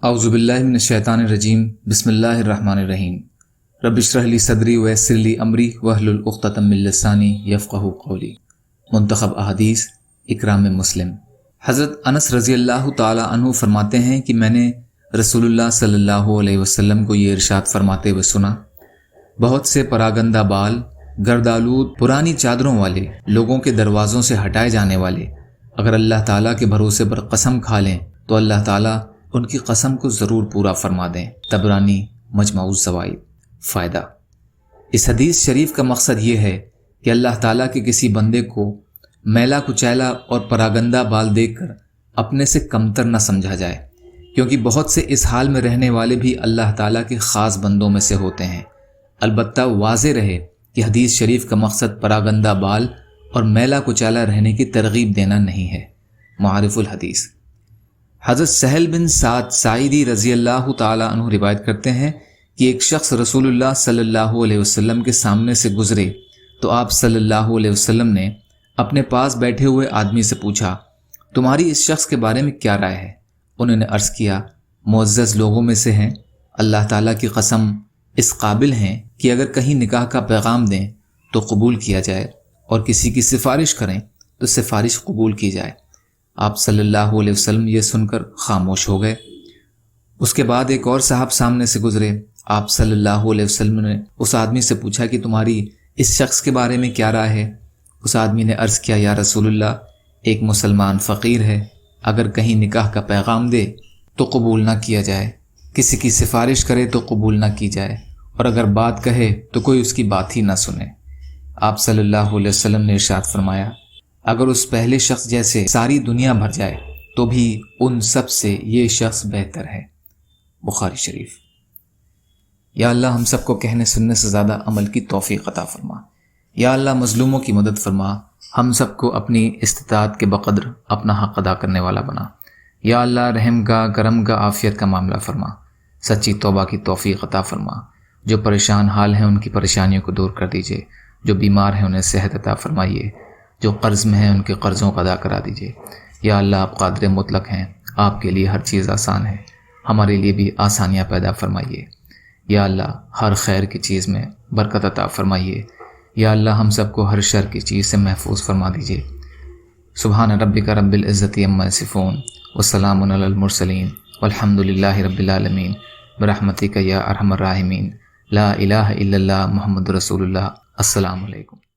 اعوذ باللہ من الشیطان الرجیم بسم اللہ الرحمن الرحیم رب اشرح لی صدری ویسر لی امری واحلل عقدۃ من لسانی یفقہوا قولی۔ منتخب احادیث اکرام مسلم۔ حضرت انس رضی اللہ تعالی عنہ فرماتے ہیں کہ میں نے رسول اللہ صلی اللہ علیہ وسلم کو یہ ارشاد فرماتے ہوئے سنا، بہت سے پراگندہ بال، گردآلود، پرانی چادروں والے لوگوں کے دروازوں سے ہٹائے جانے والے اگر اللہ تعالیٰ کے بھروسے پر قسم کھا لیں تو اللہ تعالیٰ ان کی قسم کو ضرور پورا فرما دیں۔ طبرانی مجمع الزوائد۔ فائدہ: اس حدیث شریف کا مقصد یہ ہے کہ اللہ تعالیٰ کے کسی بندے کو میلا کچیلا اور پراگندہ بال دیکھ کر اپنے سے کمتر نہ سمجھا جائے، کیونکہ بہت سے اس حال میں رہنے والے بھی اللہ تعالیٰ کے خاص بندوں میں سے ہوتے ہیں۔ البتہ واضح رہے کہ حدیث شریف کا مقصد پراگندہ بال اور میلا کچیلا رہنے کی ترغیب دینا نہیں ہے۔ معارف الحدیث۔ حضرت سہل بن سعد ساعدی رضی اللہ تعالی عنہ روایت کرتے ہیں کہ ایک شخص رسول اللہ صلی اللہ علیہ وسلم کے سامنے سے گزرے تو آپ صلی اللہ علیہ وسلم نے اپنے پاس بیٹھے ہوئے آدمی سے پوچھا، تمہاری اس شخص کے بارے میں کیا رائے ہے؟ انہوں نے عرض کیا، معزز لوگوں میں سے ہیں، اللہ تعالیٰ کی قسم اس قابل ہیں کہ اگر کہیں نکاح کا پیغام دیں تو قبول کیا جائے اور کسی کی سفارش کریں تو سفارش قبول کی جائے۔ آپ صلی اللہ علیہ وسلم یہ سن کر خاموش ہو گئے۔ اس کے بعد ایک اور صاحب سامنے سے گزرے، آپ صلی اللہ علیہ وسلم نے اس آدمی سے پوچھا کہ تمہاری اس شخص کے بارے میں کیا رائے ہے؟ اس آدمی نے عرض کیا، یا رسول اللہ، ایک مسلمان فقیر ہے، اگر کہیں نکاح کا پیغام دے تو قبول نہ کیا جائے، کسی کی سفارش کرے تو قبول نہ کی جائے، اور اگر بات کہے تو کوئی اس کی بات ہی نہ سنے۔ آپ صلی اللہ علیہ وسلم نے ارشاد فرمایا، اگر اس پہلے شخص جیسے ساری دنیا بھر جائے تو بھی ان سب سے یہ شخص بہتر ہے۔ بخاری شریف۔ یا اللہ ہم سب کو کہنے سننے سے زیادہ عمل کی توفیق عطا فرما۔ یا اللہ مظلوموں کی مدد فرما، ہم سب کو اپنی استطاعت کے بقدر اپنا حق ادا کرنے والا بنا۔ یا اللہ رحم کا، کرم کا، عافیت کا معاملہ فرما، سچی توبہ کی توفیق عطا فرما۔ جو پریشان حال ہیں ان کی پریشانیوں کو دور کر دیجیے، جو بیمار ہیں انہیں صحت عطا فرمائیے، جو قرض میں ہیں ان کے قرضوں کو ادا کرا دیجیے۔ یا اللہ آپ قادر مطلق ہیں، آپ کے لیے ہر چیز آسان ہے، ہمارے لیے بھی آسانیاں پیدا فرمائیے۔ یا اللہ ہر خیر کی چیز میں برکت عطا فرمائیے۔ یا اللہ ہم سب کو ہر شر کی چیز سے محفوظ فرما دیجیے۔ سبحان ربک رب العزت عما یصفون وسلام علی المرسلین والحمد للہ رب العالمین برحمتک یا ارحم الراحمین۔ لا الہ الا اللہ محمد رسول اللہ۔ السلام علیکم۔